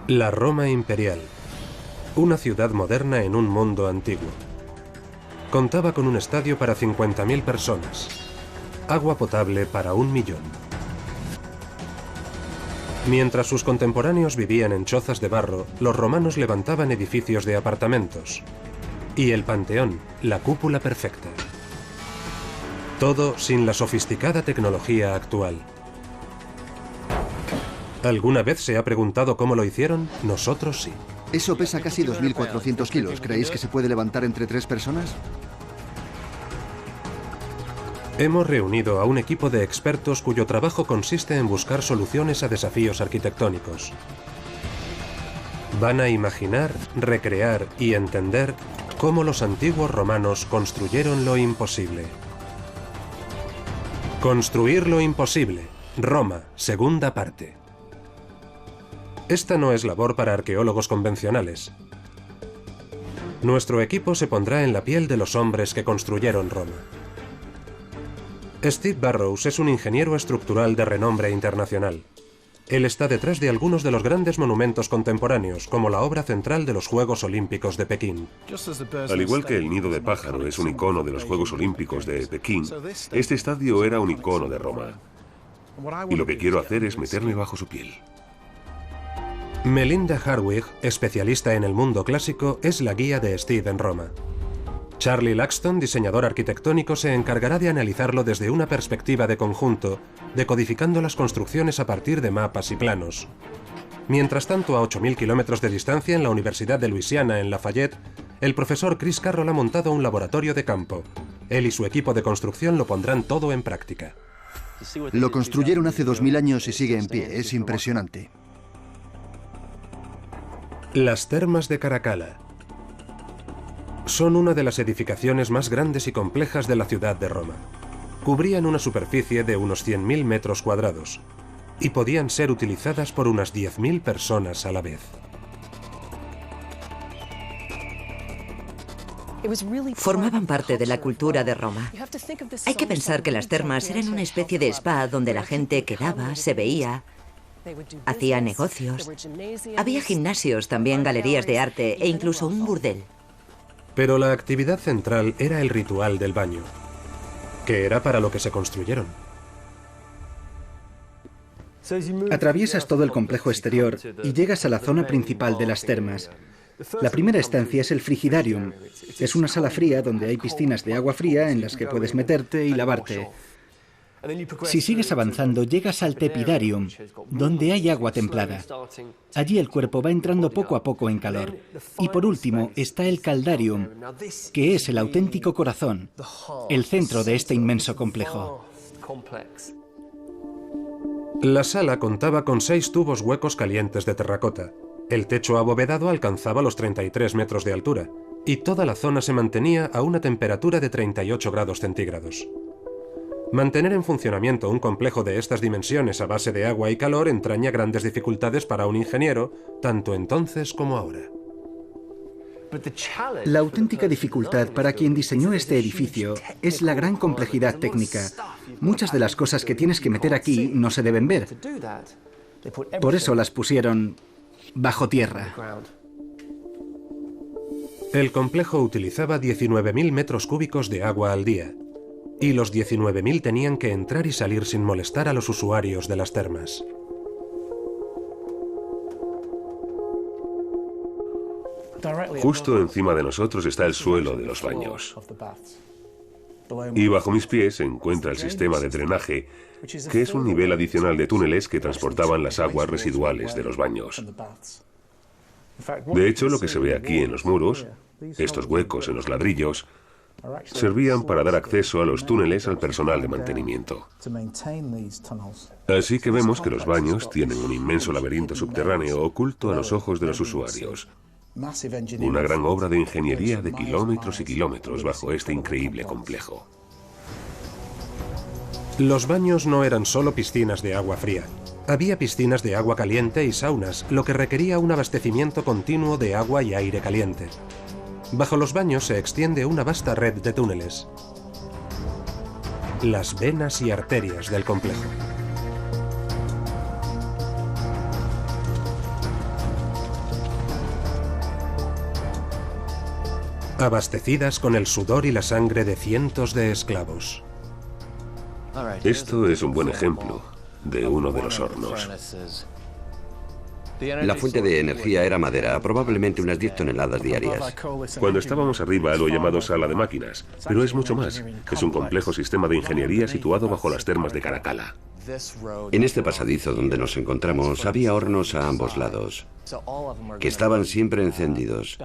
La Roma imperial, una ciudad moderna en un mundo antiguo. Contaba con un estadio para 50.000 personas, agua potable para 1 millón. Mientras sus contemporáneos vivían en chozas de barro, los romanos levantaban edificios de apartamentos. Y el Panteón, la cúpula perfecta. Todo sin la sofisticada tecnología actual. ¿Alguna vez se ha preguntado cómo lo hicieron? Nosotros sí. Eso pesa casi 2.400 kilos. ¿Creéis que se puede levantar entre 3 personas? Hemos reunido a un equipo de expertos cuyo trabajo consiste en buscar soluciones a desafíos arquitectónicos. Van a imaginar, recrear y entender cómo los antiguos romanos construyeron lo imposible. Construir lo imposible. Roma, segunda parte. Esta no es labor para arqueólogos convencionales. Nuestro equipo se pondrá en la piel de los hombres que construyeron Roma. Steve Burrows es un ingeniero estructural de renombre internacional. Él está detrás de algunos de los grandes monumentos contemporáneos, como la obra central de los Juegos Olímpicos de Pekín. Al igual que el Nido de Pájaro es un icono de los Juegos Olímpicos de Pekín, este estadio era un icono de Roma. Y lo que quiero hacer es meterme bajo su piel. Melinda Harwig, especialista en el mundo clásico, es la guía de Steve en Roma. Charlie Laxton, diseñador arquitectónico, se encargará de analizarlo desde una perspectiva de conjunto, decodificando las construcciones a partir de mapas y planos. Mientras tanto, a 8.000 kilómetros de distancia, en la Universidad de Luisiana, en Lafayette, el profesor Chris Carroll ha montado un laboratorio de campo. Él y su equipo de construcción lo pondrán todo en práctica. Lo construyeron hace 2.000 años y sigue en pie. Es impresionante. Las termas de Caracalla son una de las edificaciones más grandes y complejas de la ciudad de Roma. Cubrían una superficie de unos 100.000 metros cuadrados y podían ser utilizadas por unas 10.000 personas a la vez. Formaban parte de la cultura de Roma. Hay que pensar que las termas eran una especie de spa donde la gente quedaba, se veía, hacía negocios. Había gimnasios, también galerías de arte e incluso un burdel. Pero la actividad central era el ritual del baño, que era para lo que se construyeron. Atraviesas todo el complejo exterior y llegas a la zona principal de las termas. La primera estancia es el frigidarium. Es una sala fría donde hay piscinas de agua fría en las que puedes meterte y lavarte. Si sigues avanzando, llegas al tepidarium, donde hay agua templada. Allí el cuerpo va entrando poco a poco en calor. Y por último está el caldarium, que es el auténtico corazón, el centro de este inmenso complejo. La sala contaba con 6 tubos huecos calientes de terracota. El techo abovedado alcanzaba los 33 metros de altura, y toda la zona se mantenía a una temperatura de 38 grados centígrados. Mantener en funcionamiento un complejo de estas dimensiones a base de agua y calor entraña grandes dificultades para un ingeniero, tanto entonces como ahora. La auténtica dificultad para quien diseñó este edificio es la gran complejidad técnica. Muchas de las cosas que tienes que meter aquí no se deben ver. Por eso las pusieron bajo tierra. El complejo utilizaba 19.000 metros cúbicos de agua al día. Y los 19.000 tenían que entrar y salir sin molestar a los usuarios de las termas. Justo encima de nosotros está el suelo de los baños. Y bajo mis pies se encuentra el sistema de drenaje, que es un nivel adicional de túneles que transportaban las aguas residuales de los baños. De hecho, lo que se ve aquí en los muros, estos huecos en los ladrillos, servían para dar acceso a los túneles al personal de mantenimiento. Así que vemos que los baños tienen un inmenso laberinto subterráneo oculto a los ojos de los usuarios. Una gran obra de ingeniería de kilómetros y kilómetros bajo este increíble complejo. Los baños no eran solo piscinas de agua fría. Había piscinas de agua caliente y saunas, lo que requería un abastecimiento continuo de agua y aire caliente. Bajo los baños se extiende una vasta red de túneles. Las venas y arterias del complejo. abastecidas con el sudor y la sangre de cientos de esclavos. Esto es un buen ejemplo de uno de los hornos. La fuente de energía era madera, probablemente unas 10 toneladas diarias. Cuando estábamos arriba lo he llamado sala de máquinas, pero es mucho más. Es un complejo sistema de ingeniería situado bajo las termas de Caracalla. En este pasadizo donde nos encontramos había hornos a ambos lados, que estaban siempre encendidos,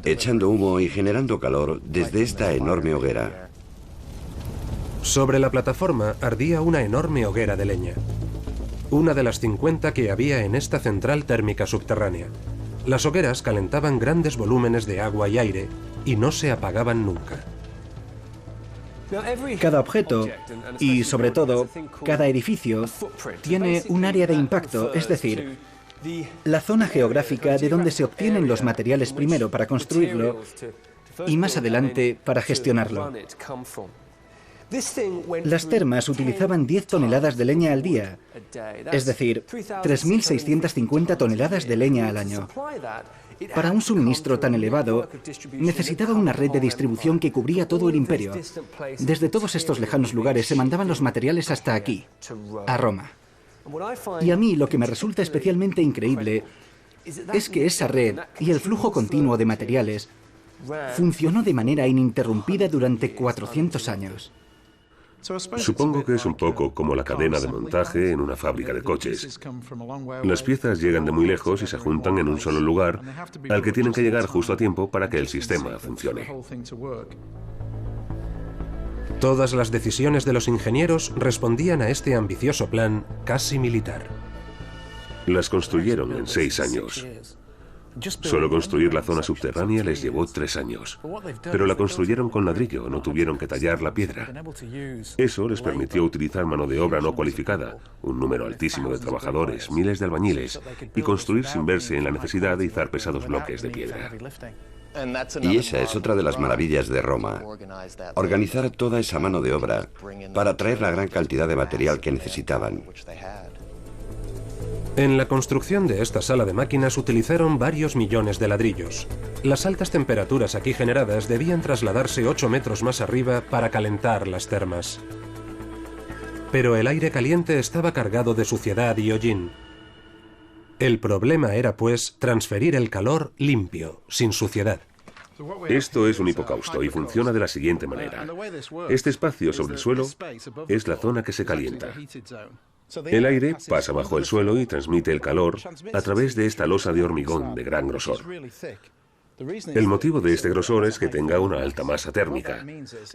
echando humo y generando calor desde esta enorme hoguera. Sobre la plataforma ardía una enorme hoguera de leña. Una de las 50 que había en esta central térmica subterránea. Las hogueras calentaban grandes volúmenes de agua y aire y no se apagaban nunca. Cada objeto, y sobre todo cada edificio, tiene un área de impacto, es decir, la zona geográfica de donde se obtienen los materiales primero para construirlo y más adelante para gestionarlo. Las termas utilizaban 10 toneladas de leña al día, es decir, 3.650 toneladas de leña al año. Para un suministro tan elevado, necesitaba una red de distribución que cubría todo el imperio. Desde todos estos lejanos lugares se mandaban los materiales hasta aquí, a Roma. Y a mí lo que me resulta especialmente increíble es que esa red y el flujo continuo de materiales funcionó de manera ininterrumpida durante 400 años. Supongo que es un poco como la cadena de montaje en una fábrica de coches. Las piezas llegan de muy lejos y se juntan en un solo lugar, al que tienen que llegar justo a tiempo para que el sistema funcione. Todas las decisiones de los ingenieros respondían a este ambicioso plan casi militar. Las construyeron en 6 años. Solo construir la zona subterránea les llevó 3 años. Pero la construyeron con ladrillo, no tuvieron que tallar la piedra. Eso les permitió utilizar mano de obra no cualificada, un número altísimo de trabajadores, miles de albañiles, y construir sin verse en la necesidad de izar pesados bloques de piedra. Y esa es otra de las maravillas de Roma, organizar toda esa mano de obra para traer la gran cantidad de material que necesitaban. En la construcción de esta sala de máquinas utilizaron varios millones de ladrillos. Las altas temperaturas aquí generadas debían trasladarse 8 metros más arriba para calentar las termas. Pero el aire caliente estaba cargado de suciedad y hollín. El problema era, pues, transferir el calor limpio, sin suciedad. Esto es un hipocausto y funciona de la siguiente manera. Este espacio sobre el suelo es la zona que se calienta. El aire pasa bajo el suelo y transmite el calor a través de esta losa de hormigón de gran grosor. El motivo de este grosor es que tenga una alta masa térmica,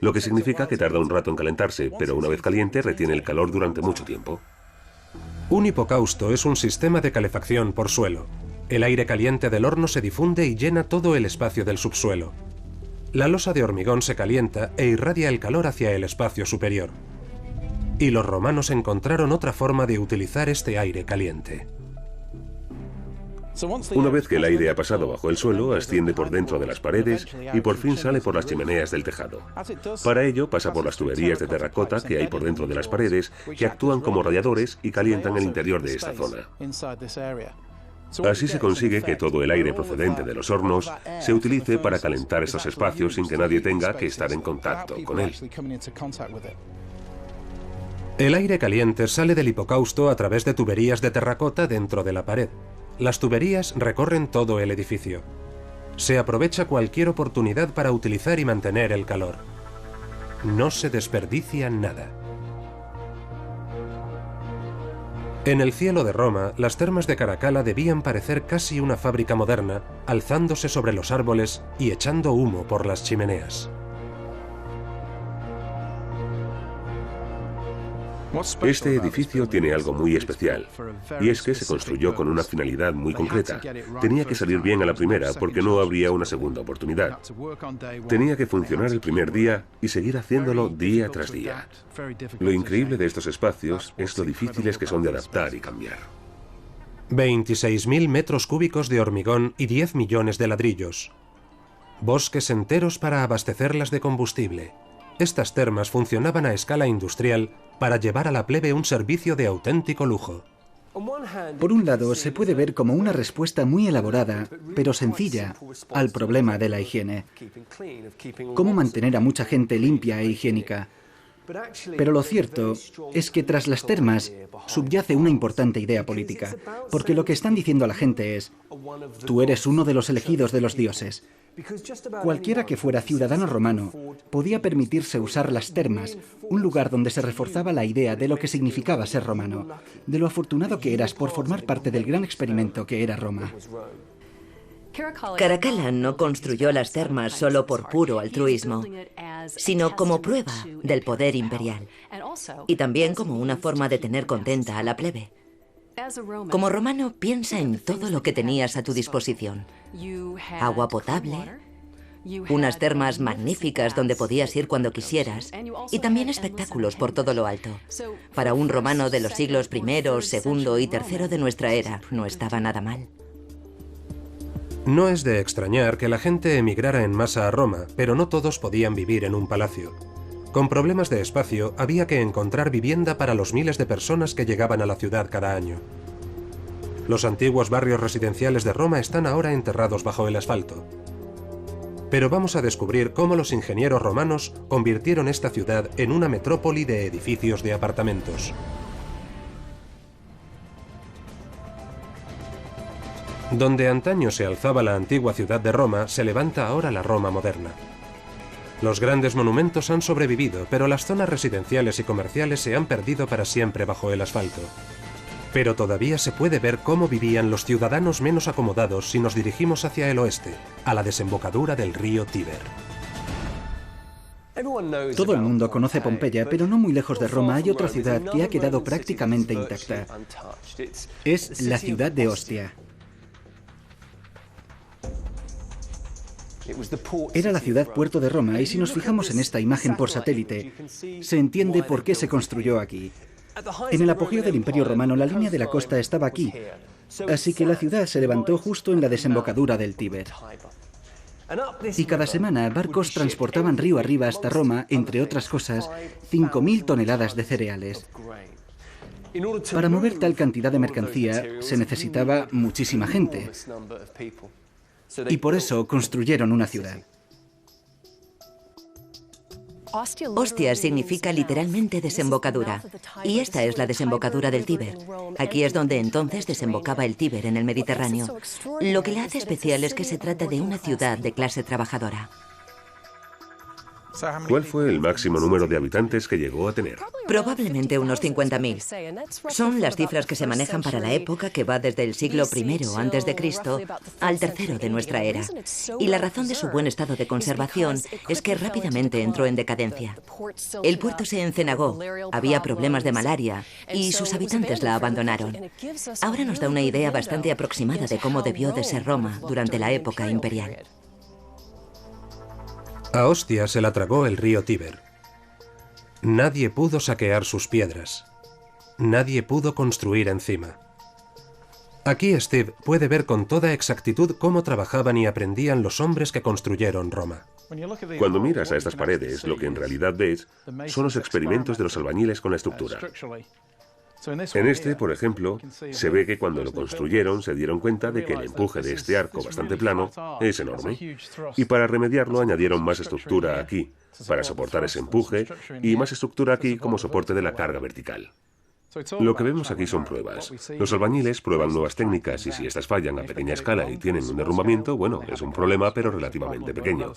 lo que significa que tarda un rato en calentarse, pero una vez caliente retiene el calor durante mucho tiempo. Un hipocausto es un sistema de calefacción por suelo. El aire caliente del horno se difunde y llena todo el espacio del subsuelo. La losa de hormigón se calienta e irradia el calor hacia el espacio superior. Y los romanos encontraron otra forma de utilizar este aire caliente. Una vez que el aire ha pasado bajo el suelo, asciende por dentro de las paredes y por fin sale por las chimeneas del tejado. Para ello pasa por las tuberías de terracota que hay por dentro de las paredes, que actúan como radiadores y calientan el interior de esta zona. Así se consigue que todo el aire procedente de los hornos se utilice para calentar estos espacios sin que nadie tenga que estar en contacto con él. El aire caliente sale del hipocausto a través de tuberías de terracota dentro de la pared. Las tuberías recorren todo el edificio. Se aprovecha cualquier oportunidad para utilizar y mantener el calor. No se desperdicia nada. En el cielo de Roma, las termas de Caracalla debían parecer casi una fábrica moderna, alzándose sobre los árboles y echando humo por las chimeneas. Este edificio tiene algo muy especial, y es que se construyó con una finalidad muy concreta. Tenía que salir bien a la primera porque no habría una segunda oportunidad. Tenía que funcionar el primer día y seguir haciéndolo día tras día. Lo increíble de estos espacios es lo difíciles que son de adaptar y cambiar. 26.000 metros cúbicos de hormigón y 10 millones de ladrillos. Bosques enteros para abastecerlas de combustible. Estas termas funcionaban a escala industrial para llevar a la plebe un servicio de auténtico lujo. Por un lado, se puede ver como una respuesta muy elaborada, pero sencilla, al problema de la higiene. Cómo mantener a mucha gente limpia e higiénica. Pero lo cierto es que tras las termas subyace una importante idea política, porque lo que están diciendo a la gente es: tú eres uno de los elegidos de los dioses. Cualquiera que fuera ciudadano romano podía permitirse usar las termas, un lugar donde se reforzaba la idea de lo que significaba ser romano, de lo afortunado que eras por formar parte del gran experimento que era Roma. Caracalla no construyó las termas solo por puro altruismo, sino como prueba del poder imperial y también como una forma de tener contenta a la plebe. Como romano, piensa en todo lo que tenías a tu disposición. Agua potable, unas termas magníficas donde podías ir cuando quisieras y también espectáculos por todo lo alto. Para un romano de los siglos I, II y III de nuestra era, no estaba nada mal. No es de extrañar que la gente emigrara en masa a Roma, pero no todos podían vivir en un palacio. Con problemas de espacio, había que encontrar vivienda para los miles de personas que llegaban a la ciudad cada año. Los antiguos barrios residenciales de Roma están ahora enterrados bajo el asfalto. Pero vamos a descubrir cómo los ingenieros romanos convirtieron esta ciudad en una metrópoli de edificios de apartamentos. Donde antaño se alzaba la antigua ciudad de Roma, se levanta ahora la Roma moderna. Los grandes monumentos han sobrevivido, pero las zonas residenciales y comerciales se han perdido para siempre bajo el asfalto. Pero todavía se puede ver cómo vivían los ciudadanos menos acomodados si nos dirigimos hacia el oeste, a la desembocadura del río Tíber. Todo el mundo conoce Pompeya, pero no muy lejos de Roma hay otra ciudad que ha quedado prácticamente intacta. Es la ciudad de Ostia. Era la ciudad puerto de Roma, y si nos fijamos en esta imagen por satélite, se entiende por qué se construyó aquí. En el apogeo del Imperio Romano, la línea de la costa estaba aquí, así que la ciudad se levantó justo en la desembocadura del Tíber. Y cada semana barcos transportaban río arriba hasta Roma, entre otras cosas, 5.000 toneladas de cereales. Para mover tal cantidad de mercancía se necesitaba muchísima gente. Y por eso construyeron una ciudad. Ostia significa literalmente desembocadura, y esta es la desembocadura del Tíber. Aquí es donde entonces desembocaba el Tíber en el Mediterráneo. Lo que la hace especial es que se trata de una ciudad de clase trabajadora. ¿Cuál fue el máximo número de habitantes que llegó a tener? Probablemente unos 50.000. Son las cifras que se manejan para la época que va desde el siglo I a.C. al III de nuestra era. Y la razón de su buen estado de conservación es que rápidamente entró en decadencia. El puerto se encenagó, había problemas de malaria y sus habitantes la abandonaron. Ahora nos da una idea bastante aproximada de cómo debió de ser Roma durante la época imperial. A Ostia se la tragó el río Tíber. Nadie pudo saquear sus piedras. Nadie pudo construir encima. Aquí Steve puede ver con toda exactitud cómo trabajaban y aprendían los hombres que construyeron Roma. Cuando miras a estas paredes, lo que en realidad ves son los experimentos de los albañiles con la estructura. En este, por ejemplo, se ve que cuando lo construyeron se dieron cuenta de que el empuje de este arco bastante plano es enorme, y para remediarlo añadieron más estructura aquí, para soportar ese empuje, y más estructura aquí como soporte de la carga vertical. Lo que vemos aquí son pruebas. Los albañiles prueban nuevas técnicas y si estas fallan a pequeña escala y tienen un derrumbamiento, bueno, es un problema pero relativamente pequeño.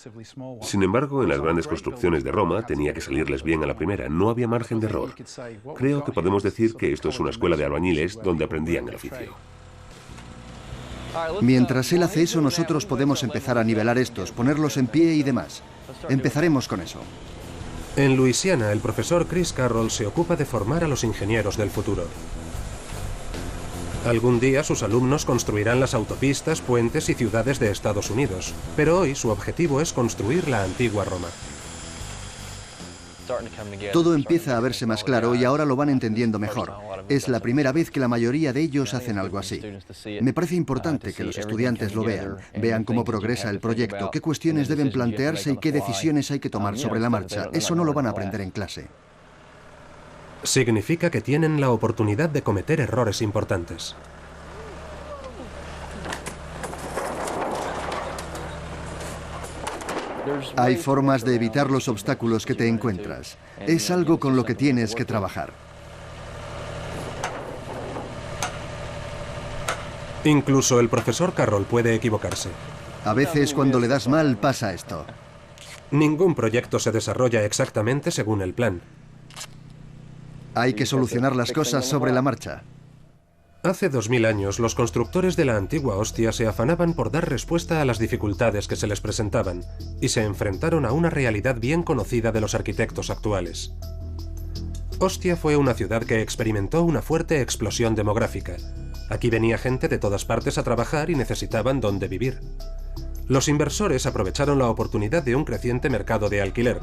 Sin embargo, en las grandes construcciones de Roma tenía que salirles bien a la primera, no había margen de error. Creo que podemos decir que esto es una escuela de albañiles donde aprendían el oficio. Mientras él hace eso, nosotros podemos empezar a nivelar estos, ponerlos en pie y demás. Empezaremos con eso. En Luisiana, el profesor Chris Carroll se ocupa de formar a los ingenieros del futuro. Algún día sus alumnos construirán las autopistas, puentes y ciudades de Estados Unidos, pero hoy su objetivo es construir la antigua Roma. Todo empieza a verse más claro y ahora lo van entendiendo mejor. Es la primera vez que la mayoría de ellos hacen algo así. Me parece importante que los estudiantes lo vean cómo progresa el proyecto, qué cuestiones deben plantearse y qué decisiones hay que tomar sobre la marcha. Eso no lo van a aprender en clase. Significa que tienen la oportunidad de cometer errores importantes. Hay formas de evitar los obstáculos que te encuentras. Es algo con lo que tienes que trabajar. Incluso el profesor Carroll puede equivocarse. A veces cuando le das mal pasa esto. Ningún proyecto se desarrolla exactamente según el plan. Hay que solucionar las cosas sobre la marcha. Hace 2000 años, los constructores de la antigua Ostia se afanaban por dar respuesta a las dificultades que se les presentaban y se enfrentaron a una realidad bien conocida de los arquitectos actuales. Ostia fue una ciudad que experimentó una fuerte explosión demográfica. Aquí venía gente de todas partes a trabajar y necesitaban dónde vivir. Los inversores aprovecharon la oportunidad de un creciente mercado de alquiler,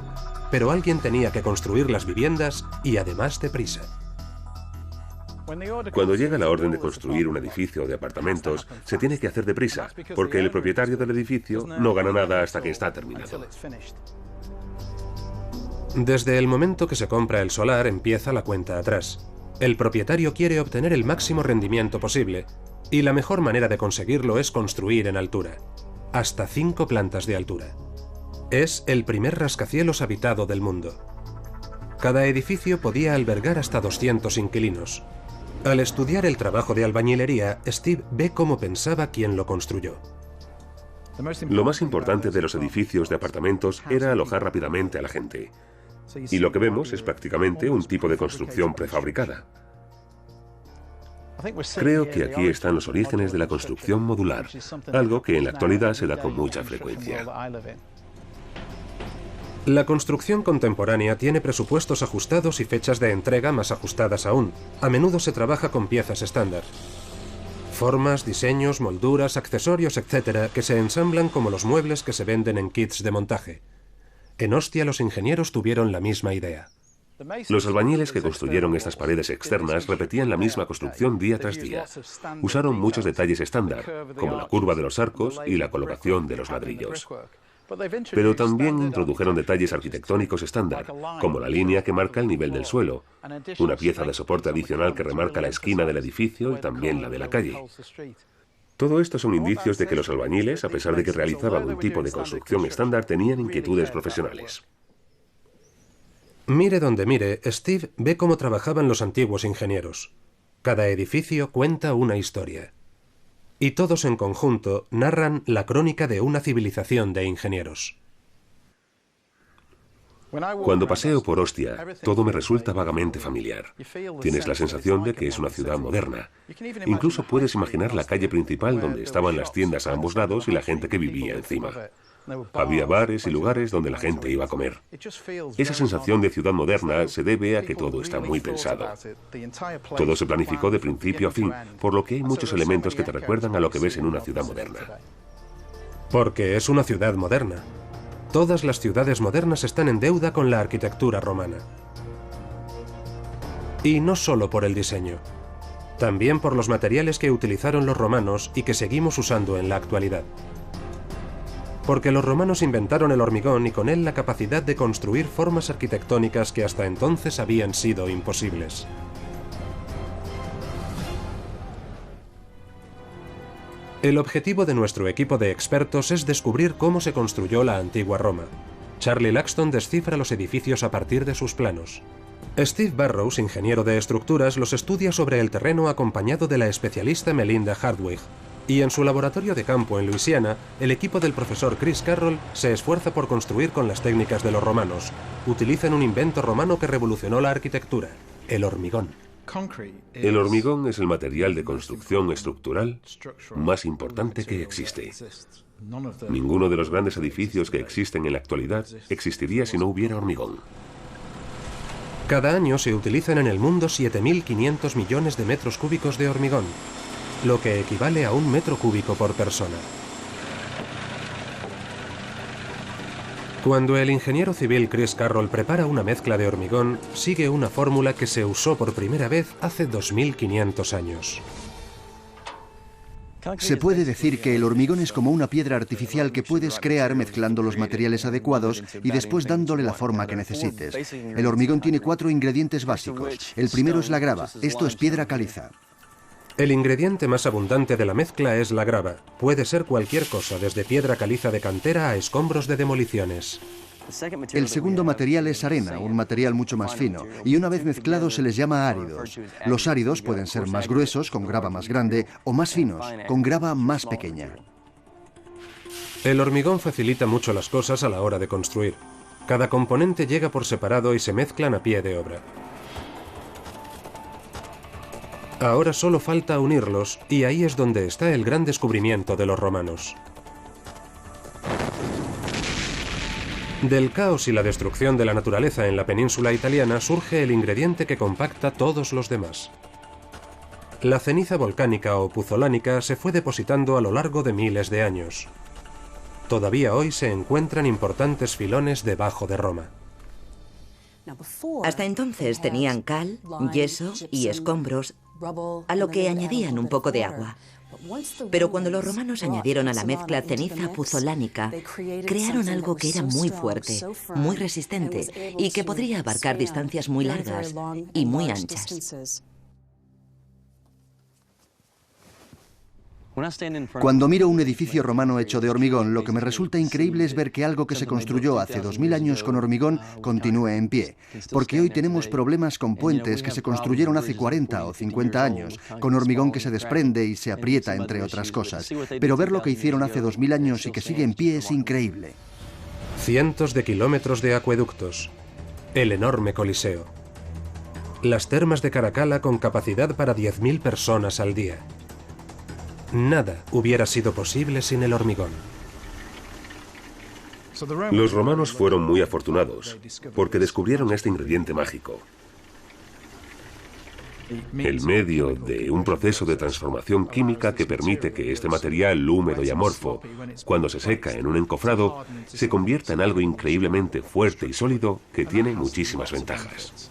pero alguien tenía que construir las viviendas y además deprisa. Cuando llega la orden de construir un edificio de apartamentos, se tiene que hacer deprisa, porque el propietario del edificio no gana nada hasta que está terminado. Desde el momento que se compra el solar empieza la cuenta atrás. El propietario quiere obtener el máximo rendimiento posible, y la mejor manera de conseguirlo es construir en altura. Hasta 5 plantas de altura. Es el primer rascacielos habitado del mundo. Cada edificio podía albergar hasta 200 inquilinos. Al estudiar el trabajo de albañilería, Steve ve cómo pensaba quien lo construyó. Lo más importante de los edificios de apartamentos era alojar rápidamente a la gente. Y lo que vemos es prácticamente un tipo de construcción prefabricada. Creo que aquí están los orígenes de la construcción modular, algo que en la actualidad se da con mucha frecuencia. La construcción contemporánea tiene presupuestos ajustados y fechas de entrega más ajustadas aún. A menudo se trabaja con piezas estándar. Formas, diseños, molduras, accesorios, etc., que se ensamblan como los muebles que se venden en kits de montaje. En Ostia los ingenieros tuvieron la misma idea. Los albañiles que construyeron estas paredes externas repetían la misma construcción día tras día. Usaron muchos detalles estándar, como la curva de los arcos y la colocación de los ladrillos. Pero también introdujeron detalles arquitectónicos estándar, como la línea que marca el nivel del suelo, una pieza de soporte adicional que remarca la esquina del edificio y también la de la calle. Todo esto son indicios de que los albañiles, a pesar de que realizaban un tipo de construcción estándar, tenían inquietudes profesionales. Mire donde mire, Steve ve cómo trabajaban los antiguos ingenieros. Cada edificio cuenta una historia. Y todos en conjunto narran la crónica de una civilización de ingenieros. Cuando paseo por Ostia, todo me resulta vagamente familiar. Tienes la sensación de que es una ciudad moderna. Incluso puedes imaginar la calle principal donde estaban las tiendas a ambos lados y la gente que vivía encima. Había bares y lugares donde la gente iba a comer. Esa sensación de ciudad moderna se debe a que todo está muy pensado. Todo se planificó de principio a fin, por lo que hay muchos elementos que te recuerdan a lo que ves en una ciudad moderna. Porque es una ciudad moderna. Todas las ciudades modernas están en deuda con la arquitectura romana. Y no solo por el diseño, también por los materiales que utilizaron los romanos y que seguimos usando en la actualidad. Porque los romanos inventaron el hormigón y con él la capacidad de construir formas arquitectónicas que hasta entonces habían sido imposibles. El objetivo de nuestro equipo de expertos es descubrir cómo se construyó la antigua Roma. Charlie Luxton descifra los edificios a partir de sus planos. Steve Barrows, ingeniero de estructuras, los estudia sobre el terreno acompañado de la especialista Melinda Hardwig. Y en su laboratorio de campo en Luisiana, el equipo del profesor Chris Carroll se esfuerza por construir con las técnicas de los romanos. Utilizan un invento romano que revolucionó la arquitectura: el hormigón. El hormigón es el material de construcción estructural más importante que existe. Ninguno de los grandes edificios que existen en la actualidad existiría si no hubiera hormigón. Cada año se utilizan en el mundo 7.500 millones de metros cúbicos de hormigón, lo que equivale a 1 metro cúbico por persona. Cuando el ingeniero civil Chris Carroll prepara una mezcla de hormigón, sigue una fórmula que se usó por primera vez hace 2.500 años. Se puede decir que el hormigón es como una piedra artificial que puedes crear mezclando los materiales adecuados y después dándole la forma que necesites. El hormigón tiene 4 ingredientes básicos. El primero es la grava. Esto es piedra caliza. El ingrediente más abundante de la mezcla es la grava. Puede ser cualquier cosa, desde piedra caliza de cantera a escombros de demoliciones. El segundo material es arena, un material mucho más fino, y una vez mezclado se les llama áridos. Los áridos pueden ser más gruesos, con grava más grande, o más finos, con grava más pequeña. El hormigón facilita mucho las cosas a la hora de construir. Cada componente llega por separado y se mezclan a pie de obra. Ahora solo falta unirlos, y ahí es donde está el gran descubrimiento de los romanos. Del caos y la destrucción de la naturaleza en la península italiana surge el ingrediente que compacta todos los demás. La ceniza volcánica o puzolánica se fue depositando a lo largo de miles de años. Todavía hoy se encuentran importantes filones debajo de Roma. Hasta entonces tenían cal, yeso y escombros, a lo que añadían un poco de agua. Pero cuando los romanos añadieron a la mezcla ceniza puzolánica, crearon algo que era muy fuerte, muy resistente y que podría abarcar distancias muy largas y muy anchas. Cuando miro un edificio romano hecho de hormigón, lo que me resulta increíble es ver que algo que se construyó hace 2000 años con hormigón continúe en pie. Porque hoy tenemos problemas con puentes que se construyeron hace 40 o 50 años, con hormigón que se desprende y se aprieta, entre otras cosas. Pero ver lo que hicieron hace 2000 años y que sigue en pie es increíble. Cientos de kilómetros de acueductos. El enorme Coliseo. Las termas de Caracalla con capacidad para 10.000 personas al día. Nada hubiera sido posible sin el hormigón. Los romanos fueron muy afortunados porque descubrieron este ingrediente mágico. El medio de un proceso de transformación química que permite que este material húmedo y amorfo, cuando se seca en un encofrado, se convierta en algo increíblemente fuerte y sólido que tiene muchísimas ventajas.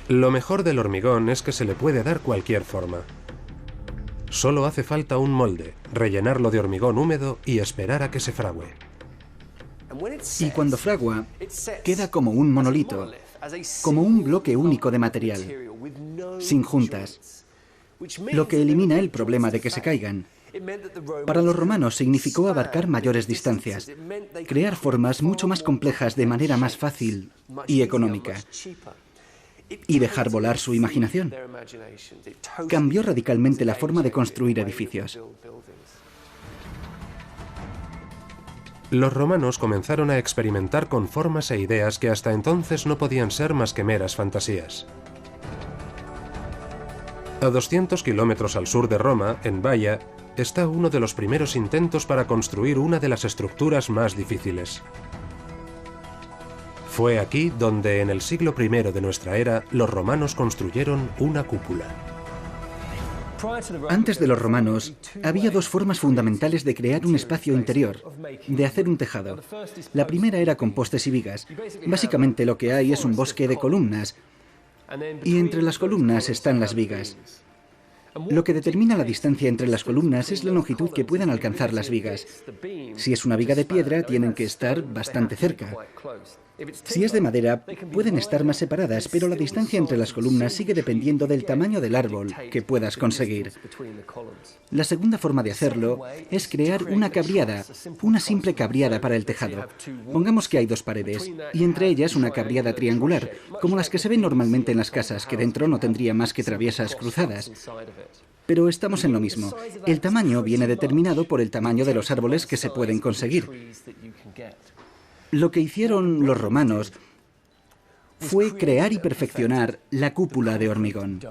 Lo mejor del hormigón es que se le puede dar cualquier forma. Solo hace falta un molde, rellenarlo de hormigón húmedo y esperar a que se fragüe. Y cuando fragua, queda como un monolito, como un bloque único de material, sin juntas, lo que elimina el problema de que se caigan. Para los romanos significó abarcar mayores distancias, crear formas mucho más complejas de manera más fácil y económica, y dejar volar su imaginación. Cambió radicalmente la forma de construir edificios. Los romanos comenzaron a experimentar con formas e ideas que hasta entonces no podían ser más que meras fantasías. A 200 kilómetros al sur de Roma, en Baia, está uno de los primeros intentos para construir una de las estructuras más difíciles. Fue aquí donde en el siglo I de nuestra era los romanos construyeron una cúpula. Antes de los romanos, había dos formas fundamentales de crear un espacio interior, de hacer un tejado. La primera era con postes y vigas. Básicamente lo que hay es un bosque de columnas, y entre las columnas están las vigas. Lo que determina la distancia entre las columnas es la longitud que puedan alcanzar las vigas. Si es una viga de piedra, tienen que estar bastante cerca. Si es de madera, pueden estar más separadas, pero la distancia entre las columnas sigue dependiendo del tamaño del árbol que puedas conseguir. La segunda forma de hacerlo es crear una cabriada, una simple cabriada para el tejado. Pongamos que hay dos paredes, y entre ellas una cabriada triangular, como las que se ven normalmente en las casas, que dentro no tendría más que traviesas cruzadas. Pero estamos en lo mismo. El tamaño viene determinado por el tamaño de los árboles que se pueden conseguir. Lo que hicieron los romanos fue crear y perfeccionar la cúpula de hormigón.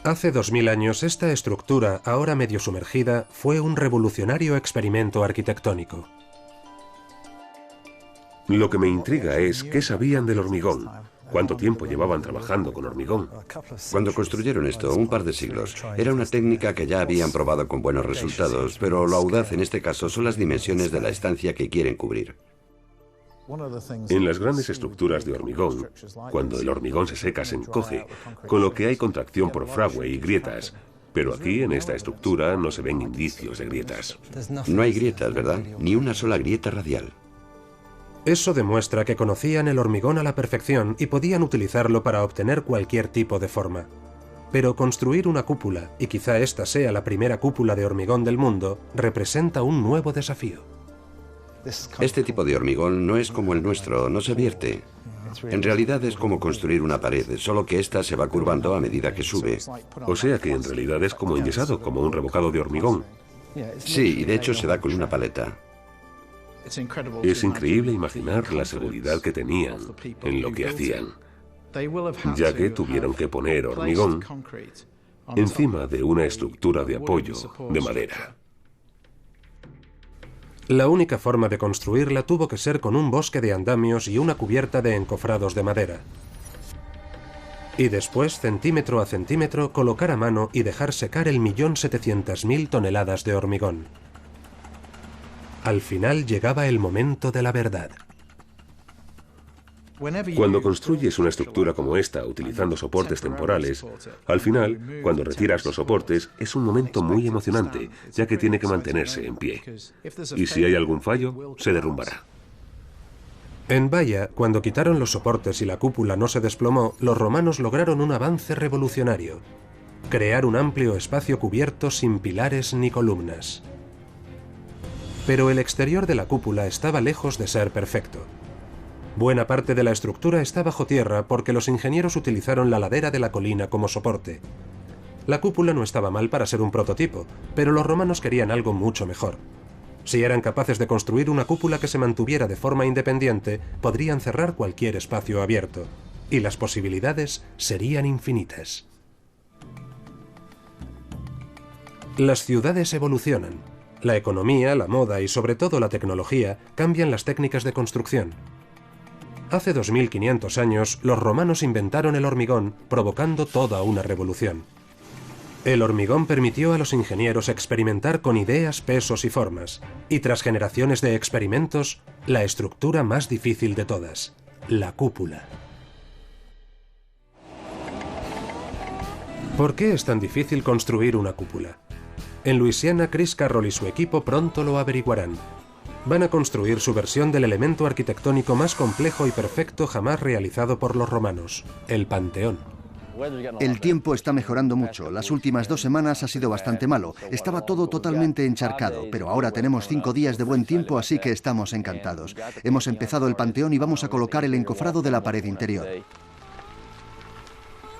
Hace 2000 años esta estructura, ahora medio sumergida, fue un revolucionario experimento arquitectónico. Lo que me intriga es qué sabían del hormigón. ¿Cuánto tiempo llevaban trabajando con hormigón? Cuando construyeron esto, un par de siglos. Era una técnica que ya habían probado con buenos resultados, pero lo audaz en este caso son las dimensiones de la estancia que quieren cubrir. En las grandes estructuras de hormigón, cuando el hormigón se seca se encoge, con lo que hay contracción por fragua y grietas. Pero aquí, en esta estructura, no se ven indicios de grietas. No hay grietas, ¿verdad? Ni una sola grieta radial. Eso demuestra que conocían el hormigón a la perfección y podían utilizarlo para obtener cualquier tipo de forma. Pero construir una cúpula, y quizá esta sea la primera cúpula de hormigón del mundo, representa un nuevo desafío. Este tipo de hormigón no es como el nuestro, no se vierte. En realidad es como construir una pared, solo que ésta se va curvando a medida que sube. O sea que en realidad es como enyesado, como un revocado de hormigón. Sí, y de hecho se da con una paleta. Es increíble imaginar la seguridad que tenían en lo que hacían, ya que tuvieron que poner hormigón encima de una estructura de apoyo de madera. La única forma de construirla tuvo que ser con un bosque de andamios y una cubierta de encofrados de madera. Y después, centímetro a centímetro, colocar a mano y dejar secar el 1.700.000 toneladas de hormigón. Al final llegaba el momento de la verdad. Cuando construyes una estructura como esta utilizando soportes temporales, al final, cuando retiras los soportes, es un momento muy emocionante, ya que tiene que mantenerse en pie. Y si hay algún fallo, se derrumbará. En Baia, cuando quitaron los soportes y la cúpula no se desplomó, los romanos lograron un avance revolucionario: crear un amplio espacio cubierto sin pilares ni columnas. Pero el exterior de la cúpula estaba lejos de ser perfecto. Buena parte de la estructura está bajo tierra porque los ingenieros utilizaron la ladera de la colina como soporte. La cúpula no estaba mal para ser un prototipo, pero los romanos querían algo mucho mejor. Si eran capaces de construir una cúpula que se mantuviera de forma independiente, podrían cerrar cualquier espacio abierto, y las posibilidades serían infinitas. Las ciudades evolucionan. La economía, la moda y sobre todo la tecnología cambian las técnicas de construcción. Hace 2500 años, los romanos inventaron el hormigón, provocando toda una revolución. El hormigón permitió a los ingenieros experimentar con ideas, pesos y formas, y tras generaciones de experimentos, la estructura más difícil de todas, la cúpula. ¿Por qué es tan difícil construir una cúpula? En Luisiana, Chris Carroll y su equipo pronto lo averiguarán. Van a construir su versión del elemento arquitectónico más complejo y perfecto jamás realizado por los romanos, el Panteón. El tiempo está mejorando mucho. Las últimas 2 semanas ha sido bastante malo. Estaba todo totalmente encharcado, pero ahora tenemos 5 días de buen tiempo, así que estamos encantados. Hemos empezado el Panteón y vamos a colocar el encofrado de la pared interior.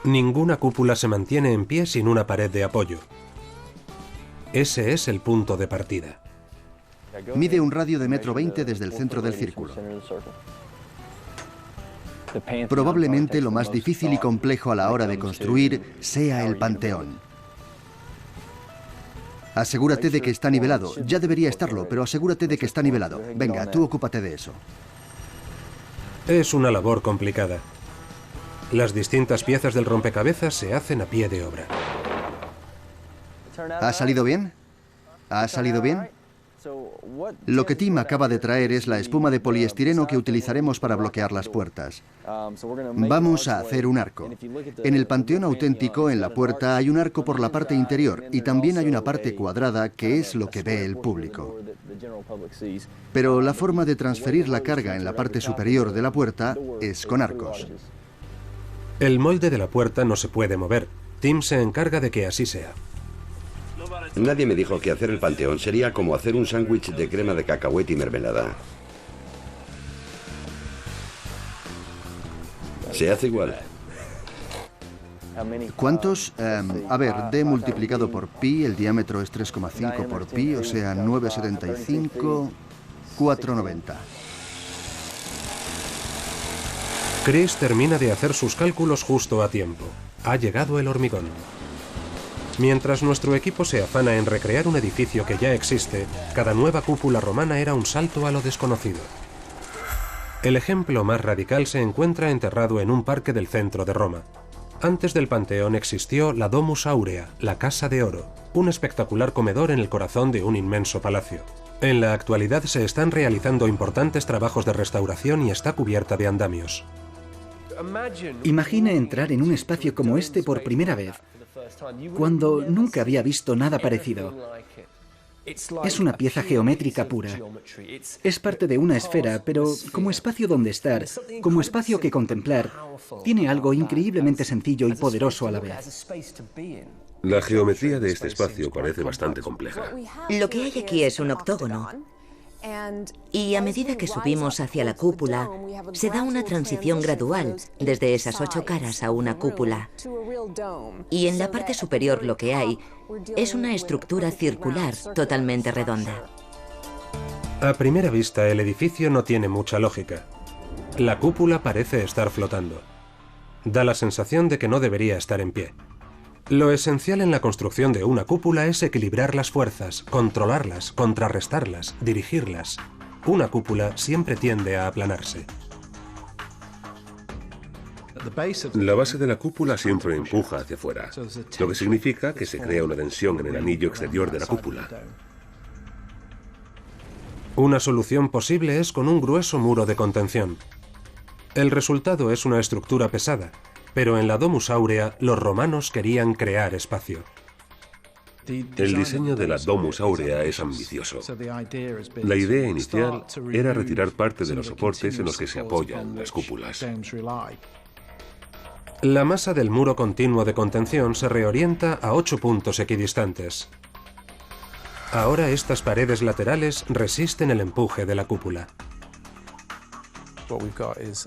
Ninguna cúpula se mantiene en pie sin una pared de apoyo. Ese es el punto de partida. Mide un radio de 1,20 m desde el centro del círculo. Probablemente lo más difícil y complejo a la hora de construir sea el Panteón. Asegúrate de que está nivelado. Ya debería estarlo, pero asegúrate de que está nivelado. Venga, tú ocúpate de eso. Es una labor complicada. Las distintas piezas del rompecabezas se hacen a pie de obra. ¿Ha salido bien? ¿Ha salido bien? Lo que Tim acaba de traer es la espuma de poliestireno que utilizaremos para bloquear las puertas. Vamos a hacer un arco. En el Panteón auténtico, en la puerta, hay un arco por la parte interior y también hay una parte cuadrada que es lo que ve el público. Pero la forma de transferir la carga en la parte superior de la puerta es con arcos. El molde de la puerta no se puede mover. Tim se encarga de que así sea. Nadie me dijo que hacer el Panteón sería como hacer un sándwich de crema de cacahuete y mermelada. Se hace igual. ¿Cuántos? A ver, D multiplicado por pi, el diámetro es 3,5 por pi, o sea, 9,75, 4,90. Chris termina de hacer sus cálculos justo a tiempo. Ha llegado el hormigón. Mientras nuestro equipo se afana en recrear un edificio que ya existe, cada nueva cúpula romana era un salto a lo desconocido. El ejemplo más radical se encuentra enterrado en un parque del centro de Roma. Antes del Panteón existió la Domus Aurea, la Casa de Oro, un espectacular comedor en el corazón de un inmenso palacio. En la actualidad se están realizando importantes trabajos de restauración y está cubierta de andamios. Imagine entrar en un espacio como este por primera vez cuando nunca había visto nada parecido. Es una pieza geométrica pura. Es parte de una esfera, pero como espacio donde estar, como espacio que contemplar, tiene algo increíblemente sencillo y poderoso a la vez. La geometría de este espacio parece bastante compleja. Lo que hay aquí es un octógono. Y a medida que subimos hacia la cúpula, se da una transición gradual desde esas 8 caras a una cúpula. Y en la parte superior lo que hay es una estructura circular totalmente redonda. A primera vista, el edificio no tiene mucha lógica. La cúpula parece estar flotando. Da la sensación de que no debería estar en pie. Lo esencial en la construcción de una cúpula es equilibrar las fuerzas, controlarlas, contrarrestarlas, dirigirlas. Una cúpula siempre tiende a aplanarse. La base de la cúpula siempre empuja hacia afuera, lo que significa que se crea una tensión en el anillo exterior de la cúpula. Una solución posible es con un grueso muro de contención. El resultado es una estructura pesada, pero en la Domus Aurea los romanos querían crear espacio. El diseño de la Domus Aurea es ambicioso. La idea inicial era retirar parte de los soportes en los que se apoyan las cúpulas. La masa del muro continuo de contención se reorienta a 8 puntos equidistantes. Ahora estas paredes laterales resisten el empuje de la cúpula.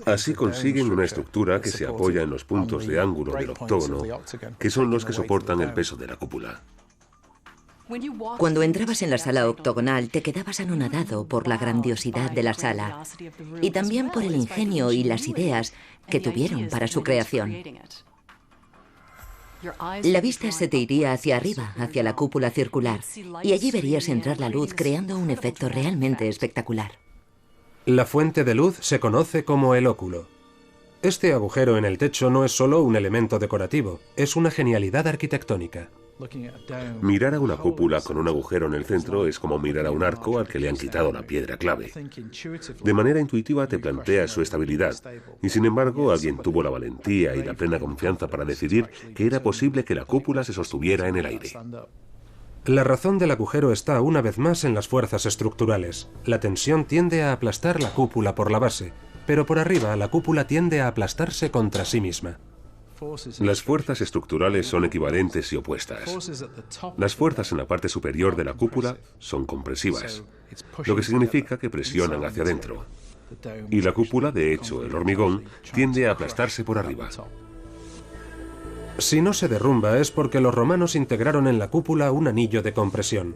Así consiguen una estructura que se apoya en los puntos de ángulo del octógono, que son los que soportan el peso de la cúpula. Cuando entrabas en la sala octogonal te quedabas anonadado por la grandiosidad de la sala y también por el ingenio y las ideas que tuvieron para su creación. La vista se te iría hacia arriba, hacia la cúpula circular, y allí verías entrar la luz creando un efecto realmente espectacular. La fuente de luz se conoce como el óculo. Este agujero en el techo no es solo un elemento decorativo, es una genialidad arquitectónica. Mirar a una cúpula con un agujero en el centro es como mirar a un arco al que le han quitado la piedra clave. De manera intuitiva te planteas su estabilidad, y sin embargo alguien tuvo la valentía y la plena confianza para decidir que era posible que la cúpula se sostuviera en el aire. La razón del agujero está una vez más en las fuerzas estructurales. La tensión tiende a aplastar la cúpula por la base, pero por arriba la cúpula tiende a aplastarse contra sí misma. Las fuerzas estructurales son equivalentes y opuestas. Las fuerzas en la parte superior de la cúpula son compresivas, lo que significa que presionan hacia adentro. Y la cúpula, de hecho, el hormigón, tiende a aplastarse por arriba. Si no se derrumba es porque los romanos integraron en la cúpula un anillo de compresión.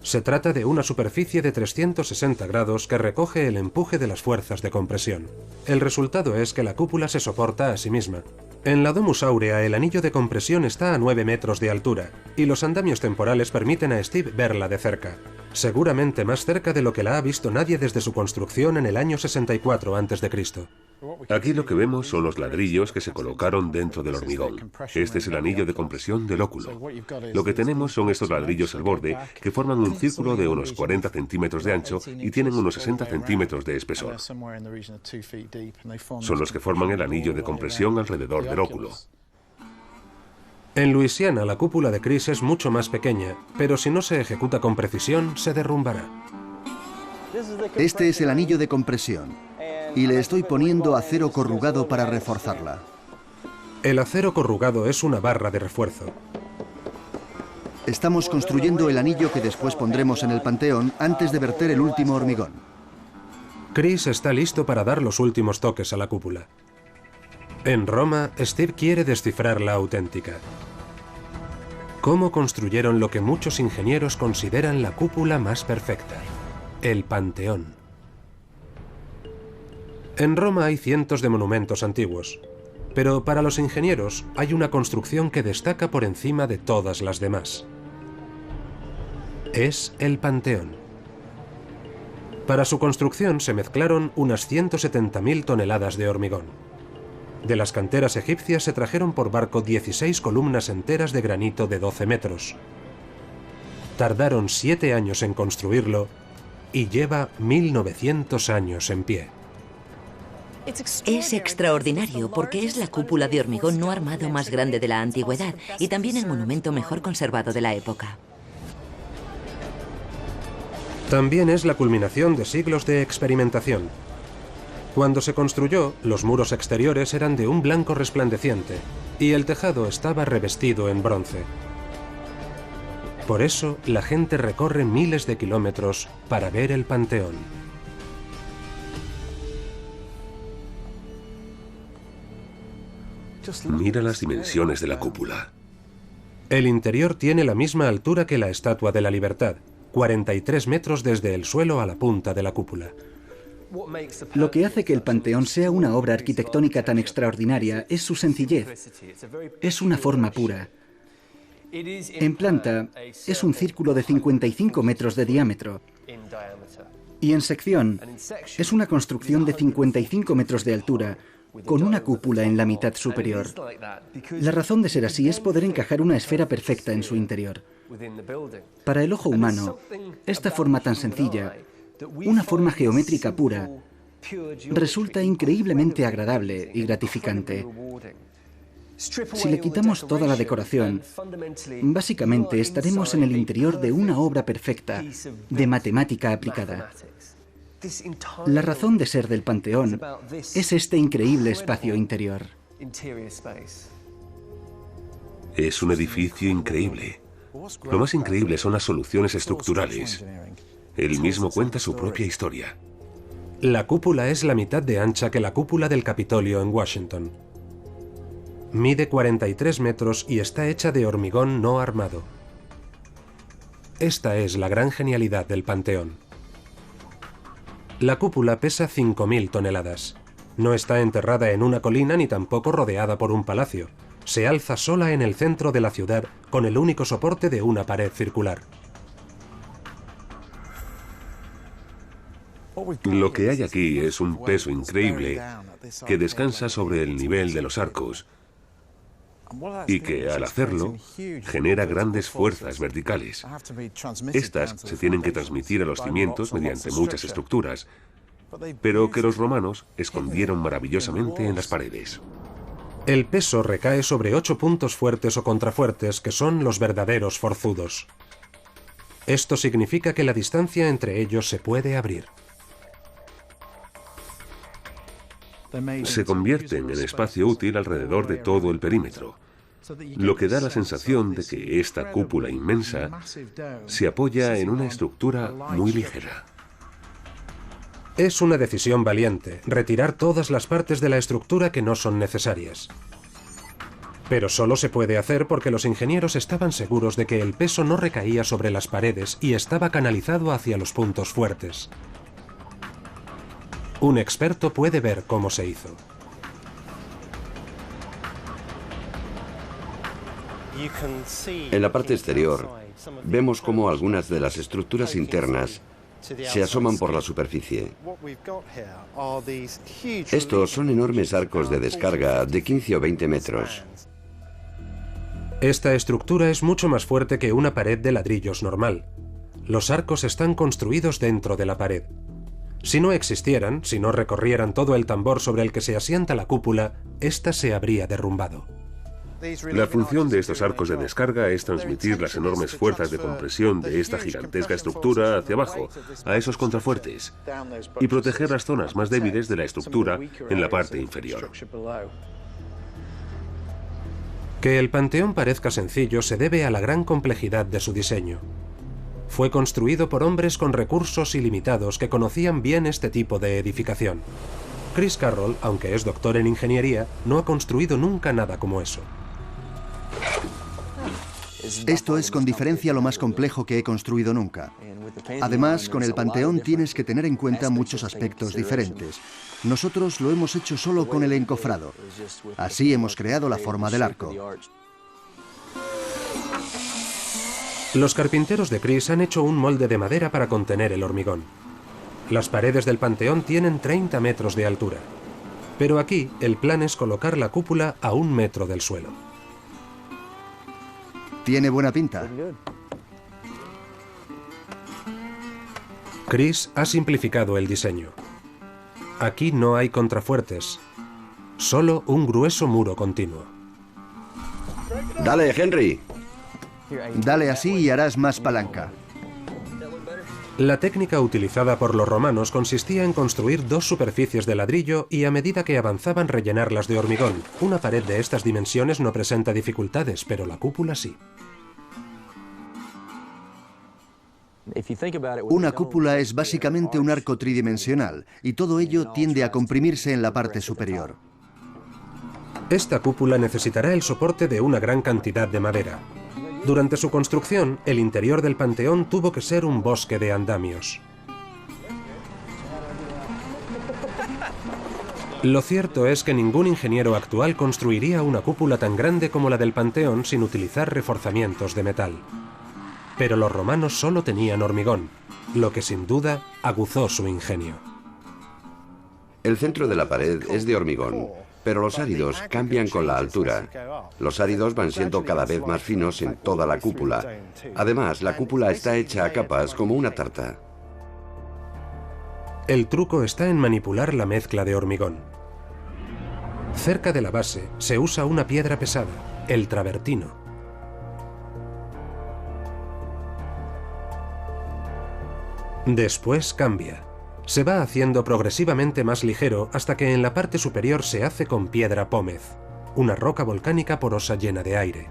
Se trata de una superficie de 360 grados que recoge el empuje de las fuerzas de compresión. El resultado es que la cúpula se soporta a sí misma. En la Domus Aurea el anillo de compresión está a 9 metros de altura, y los andamios temporales permiten a Steve verla de cerca. Seguramente más cerca de lo que la ha visto nadie desde su construcción en el año 64 a.C. Aquí lo que vemos son los ladrillos que se colocaron dentro del hormigón. Este es el anillo de compresión del óculo. Lo que tenemos son estos ladrillos al borde que forman un círculo de unos 40 centímetros de ancho y tienen unos 60 centímetros de espesor. Son los que forman el anillo de compresión alrededor del óculo. En Luisiana la cúpula de Chris es mucho más pequeña, pero si no se ejecuta con precisión se derrumbará. Este es el anillo de compresión. Y le estoy poniendo acero corrugado para reforzarla. El acero corrugado es una barra de refuerzo. Estamos construyendo el anillo que después pondremos en el Panteón antes de verter el último hormigón. Chris está listo para dar los últimos toques a la cúpula. En Roma, Steve quiere descifrar la auténtica. ¿Cómo construyeron lo que muchos ingenieros consideran la cúpula más perfecta? El Panteón. En Roma hay cientos de monumentos antiguos, pero para los ingenieros hay una construcción que destaca por encima de todas las demás. Es el Panteón. Para su construcción se mezclaron unas 170.000 toneladas de hormigón. De las canteras egipcias se trajeron por barco 16 columnas enteras de granito de 12 metros. Tardaron 7 años en construirlo y lleva 1900 años en pie. Es extraordinario porque es la cúpula de hormigón no armado más grande de la antigüedad y también el monumento mejor conservado de la época. También es la culminación de siglos de experimentación. Cuando se construyó, los muros exteriores eran de un blanco resplandeciente y el tejado estaba revestido en bronce. Por eso, la gente recorre miles de kilómetros para ver el Panteón. Mira las dimensiones de la cúpula. El interior tiene la misma altura que la Estatua de la Libertad, 43 metros desde el suelo a la punta de la cúpula. Lo que hace que el Panteón sea una obra arquitectónica tan extraordinaria es su sencillez. Es una forma pura. En planta, es un círculo de 55 metros de diámetro. Y en sección, es una construcción de 55 metros de altura, con una cúpula en la mitad superior. La razón de ser así es poder encajar una esfera perfecta en su interior. Para el ojo humano, esta forma tan sencilla, una forma geométrica pura, resulta increíblemente agradable y gratificante. Si le quitamos toda la decoración, básicamente estaremos en el interior de una obra perfecta de matemática aplicada. La razón de ser del Panteón es este increíble espacio interior. Es un edificio increíble. Lo más increíble son las soluciones estructurales. Él mismo cuenta su propia historia. La cúpula es la mitad de ancha que la cúpula del Capitolio en Washington. Mide 43 metros y está hecha de hormigón no armado. Esta es la gran genialidad del Panteón. La cúpula pesa 5.000 toneladas. No está enterrada en una colina ni tampoco rodeada por un palacio. Se alza sola en el centro de la ciudad con el único soporte de una pared circular. Lo que hay aquí es un peso increíble que descansa sobre el nivel de los arcos y que, al hacerlo, genera grandes fuerzas verticales. Estas se tienen que transmitir a los cimientos mediante muchas estructuras, pero que los romanos escondieron maravillosamente en las paredes. El peso recae sobre 8 puntos fuertes o contrafuertes que son los verdaderos forzudos. Esto significa que la distancia entre ellos se puede abrir. Se convierten en espacio útil alrededor de todo el perímetro, lo que da la sensación de que esta cúpula inmensa se apoya en una estructura muy ligera. Es una decisión valiente, retirar todas las partes de la estructura que no son necesarias. Pero solo se puede hacer porque los ingenieros estaban seguros de que el peso no recaía sobre las paredes y estaba canalizado hacia los puntos fuertes. Un experto puede ver cómo se hizo. En la parte exterior, vemos cómo algunas de las estructuras internas se asoman por la superficie. Estos son enormes arcos de descarga de 15 o 20 metros. Esta estructura es mucho más fuerte que una pared de ladrillos normal. Los arcos están construidos dentro de la pared. Si no existieran, si no recorrieran todo el tambor sobre el que se asienta la cúpula, ésta se habría derrumbado. La función de estos arcos de descarga es transmitir las enormes fuerzas de compresión de esta gigantesca estructura hacia abajo, a esos contrafuertes, y proteger las zonas más débiles de la estructura en la parte inferior. Que el Panteón parezca sencillo se debe a la gran complejidad de su diseño. Fue construido por hombres con recursos ilimitados que conocían bien este tipo de edificación. Chris Carroll, aunque es doctor en ingeniería, no ha construido nunca nada como eso. Esto es con diferencia lo más complejo que he construido nunca. Además, con el Panteón tienes que tener en cuenta muchos aspectos diferentes. Nosotros lo hemos hecho solo con el encofrado. Así hemos creado la forma del arco. Los carpinteros de Chris han hecho un molde de madera para contener el hormigón. Las paredes del Panteón tienen 30 metros de altura. Pero aquí el plan es colocar la cúpula a 1 metro del suelo. Tiene buena pinta. Chris ha simplificado el diseño. Aquí no hay contrafuertes, solo un grueso muro continuo. Dale, Henry. Dale así y harás más palanca. La técnica utilizada por los romanos consistía en construir dos superficies de ladrillo y a medida que avanzaban rellenarlas de hormigón. Una pared de estas dimensiones no presenta dificultades, pero la cúpula sí. Una cúpula es básicamente un arco tridimensional y todo ello tiende a comprimirse en la parte superior. Esta cúpula necesitará el soporte de una gran cantidad de madera. Durante su construcción, el interior del Panteón tuvo que ser un bosque de andamios. Lo cierto es que ningún ingeniero actual construiría una cúpula tan grande como la del Panteón sin utilizar reforzamientos de metal. Pero los romanos solo tenían hormigón, lo que sin duda aguzó su ingenio. El centro de la pared es de hormigón, pero los áridos cambian con la altura. Los áridos van siendo cada vez más finos en toda la cúpula. Además, la cúpula está hecha a capas como una tarta. El truco está en manipular la mezcla de hormigón. Cerca de la base se usa una piedra pesada, el travertino. Después cambia. Se va haciendo progresivamente más ligero hasta que en la parte superior se hace con piedra pómez, una roca volcánica porosa llena de aire.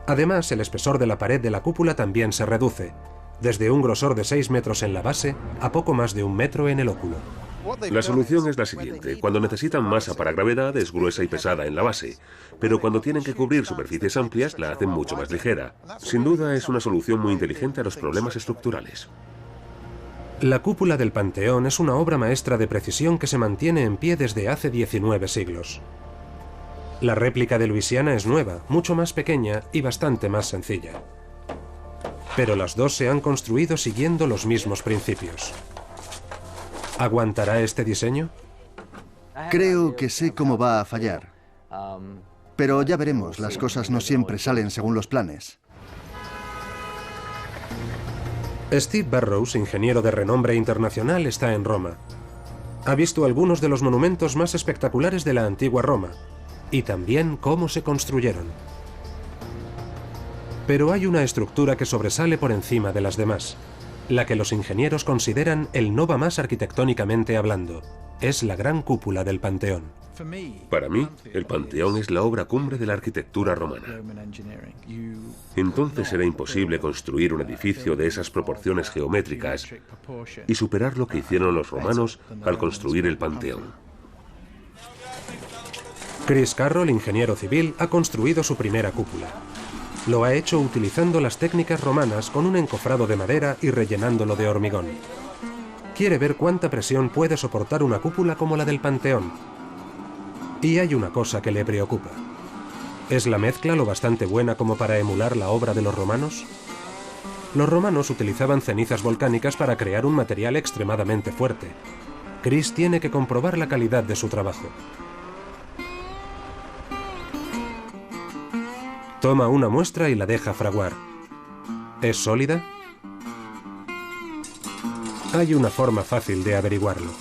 Además, el espesor de la pared de la cúpula también se reduce, desde un grosor de 6 metros en la base a poco más de 1 metro en el óculo. La solución es la siguiente. Cuando necesitan masa para gravedad es gruesa y pesada en la base, pero cuando tienen que cubrir superficies amplias la hacen mucho más ligera. Sin duda es una solución muy inteligente a los problemas estructurales. La cúpula del Panteón es una obra maestra de precisión que se mantiene en pie desde hace 19 siglos. La réplica de Luisiana es nueva, mucho más pequeña y bastante más sencilla. Pero las dos se han construido siguiendo los mismos principios. ¿Aguantará este diseño? Creo que sé cómo va a fallar. Pero ya veremos, las cosas no siempre salen según los planes. Steve Burrows, ingeniero de renombre internacional, está en Roma. Ha visto algunos de los monumentos más espectaculares de la antigua Roma, y también cómo se construyeron. Pero hay una estructura que sobresale por encima de las demás, la que los ingenieros consideran el nova más arquitectónicamente hablando. Es la gran cúpula del Panteón. Para mí, el Panteón es la obra cumbre de la arquitectura romana. Entonces era imposible construir un edificio de esas proporciones geométricas y superar lo que hicieron los romanos al construir el Panteón. Chris Carroll, ingeniero civil, ha construido su primera cúpula. Lo ha hecho utilizando las técnicas romanas con un encofrado de madera y rellenándolo de hormigón. Quiere ver cuánta presión puede soportar una cúpula como la del Panteón. Y hay una cosa que le preocupa. ¿Es la mezcla lo bastante buena como para emular la obra de los romanos? Los romanos utilizaban cenizas volcánicas para crear un material extremadamente fuerte. Chris tiene que comprobar la calidad de su trabajo. Toma una muestra y la deja fraguar. ¿Es sólida? Hay una forma fácil de averiguarlo.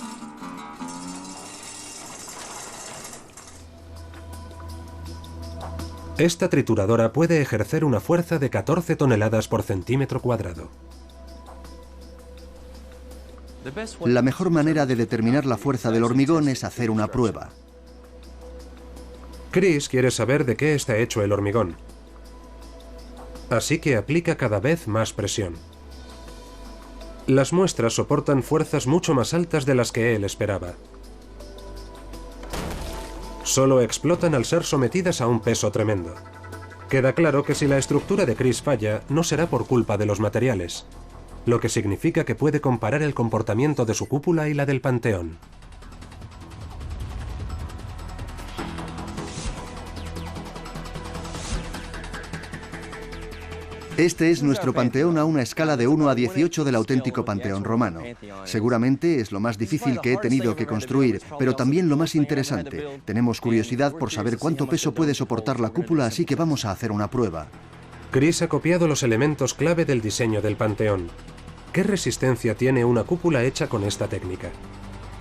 Esta trituradora puede ejercer una fuerza de 14 toneladas por centímetro cuadrado. La mejor manera de determinar la fuerza del hormigón es hacer una prueba. Chris quiere saber de qué está hecho el hormigón. Así que aplica cada vez más presión. Las muestras soportan fuerzas mucho más altas de las que él esperaba. Solo explotan al ser sometidas a un peso tremendo. Queda claro que si la estructura de Chris falla, no será por culpa de los materiales, lo que significa que puede comparar el comportamiento de su cúpula y la del Panteón. Este es nuestro Panteón a una escala de 1 a 18 del auténtico Panteón romano. Seguramente es lo más difícil que he tenido que construir, pero también lo más interesante. Tenemos curiosidad por saber cuánto peso puede soportar la cúpula, así que vamos a hacer una prueba. Chris ha copiado los elementos clave del diseño del Panteón. ¿Qué resistencia tiene una cúpula hecha con esta técnica?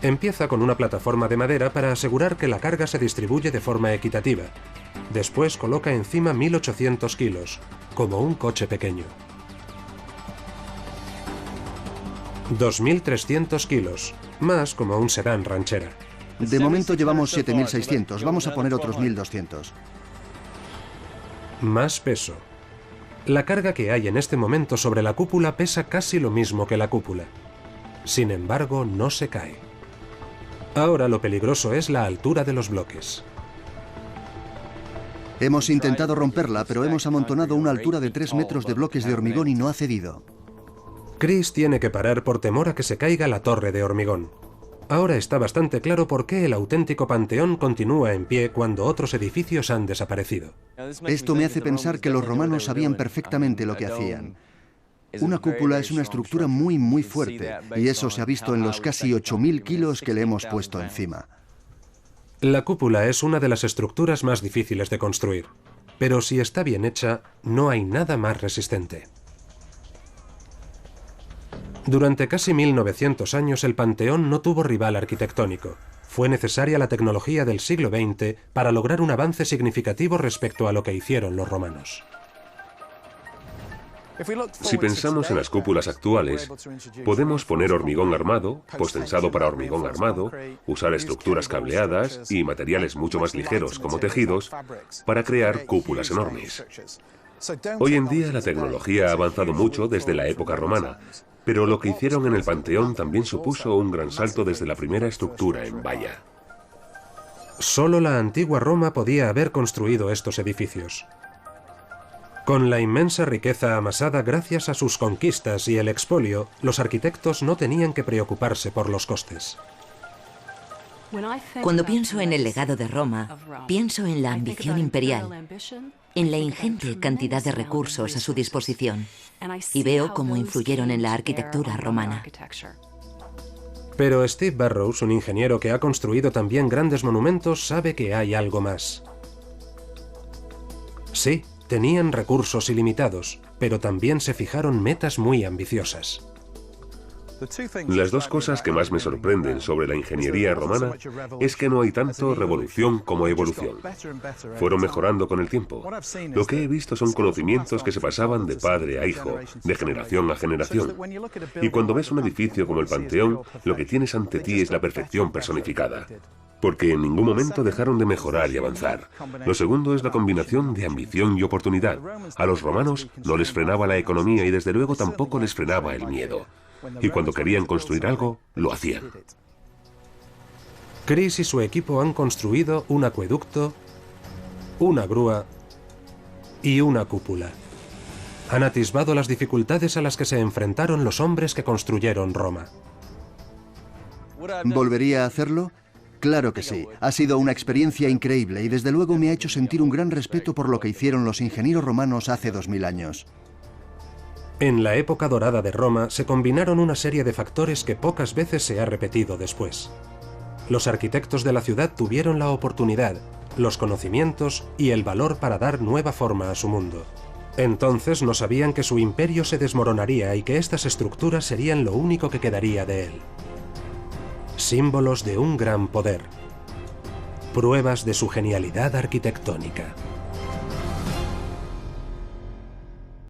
Empieza con una plataforma de madera para asegurar que la carga se distribuye de forma equitativa. Después coloca encima 1.800 kilos, como un coche pequeño. 2.300 kilos, más como un sedán ranchera. De momento llevamos 7.600, vamos a poner otros 1.200. Más peso. La carga que hay en este momento sobre la cúpula pesa casi lo mismo que la cúpula. Sin embargo, no se cae. Ahora lo peligroso es la altura de los bloques. Hemos intentado romperla, pero hemos amontonado una altura de 3 metros de bloques de hormigón y no ha cedido. Chris tiene que parar por temor a que se caiga la torre de hormigón. Ahora está bastante claro por qué el auténtico Panteón continúa en pie cuando otros edificios han desaparecido. Esto me hace pensar que los romanos sabían perfectamente lo que hacían. Una cúpula es una estructura muy fuerte, y eso se ha visto en los casi 8.000 kilos que le hemos puesto encima. La cúpula es una de las estructuras más difíciles de construir, pero si está bien hecha, no hay nada más resistente. Durante casi 1900 años el Panteón no tuvo rival arquitectónico. Fue necesaria la tecnología del siglo XX para lograr un avance significativo respecto a lo que hicieron los romanos. Si pensamos en las cúpulas actuales, podemos poner hormigón armado, posttensado para hormigón armado, usar estructuras cableadas y materiales mucho más ligeros como tejidos para crear cúpulas enormes. Hoy en día la tecnología ha avanzado mucho desde la época romana, pero lo que hicieron en el Panteón también supuso un gran salto desde la primera estructura en valla. Solo la antigua Roma podía haber construido estos edificios. Con la inmensa riqueza amasada gracias a sus conquistas y el expolio, los arquitectos no tenían que preocuparse por los costes. Cuando pienso en el legado de Roma, pienso en la ambición imperial, en la ingente cantidad de recursos a su disposición, y veo cómo influyeron en la arquitectura romana. Pero Steve Burrows, un ingeniero que ha construido también grandes monumentos, sabe que hay algo más. Sí, tenían recursos ilimitados, pero también se fijaron metas muy ambiciosas. Las dos cosas que más me sorprenden sobre la ingeniería romana es que no hay tanto revolución como evolución. Fueron mejorando con el tiempo. Lo que he visto son conocimientos que se pasaban de padre a hijo, de generación a generación. Y cuando ves un edificio como el Panteón, lo que tienes ante ti es la perfección personificada. Porque en ningún momento dejaron de mejorar y avanzar. Lo segundo es la combinación de ambición y oportunidad. A los romanos no les frenaba la economía y desde luego tampoco les frenaba el miedo. Y cuando querían construir algo, lo hacían. Chris y su equipo han construido un acueducto, una grúa y una cúpula. Han atisbado las dificultades a las que se enfrentaron los hombres que construyeron Roma. ¿Volvería a hacerlo? Claro que sí. Ha sido una experiencia increíble y desde luego me ha hecho sentir un gran respeto por lo que hicieron los ingenieros romanos hace 2000 años. En la época dorada de Roma se combinaron una serie de factores que pocas veces se ha repetido después. Los arquitectos de la ciudad tuvieron la oportunidad, los conocimientos y el valor para dar nueva forma a su mundo. Entonces no sabían que su imperio se desmoronaría y que estas estructuras serían lo único que quedaría de él. Símbolos de un gran poder. Pruebas de su genialidad arquitectónica.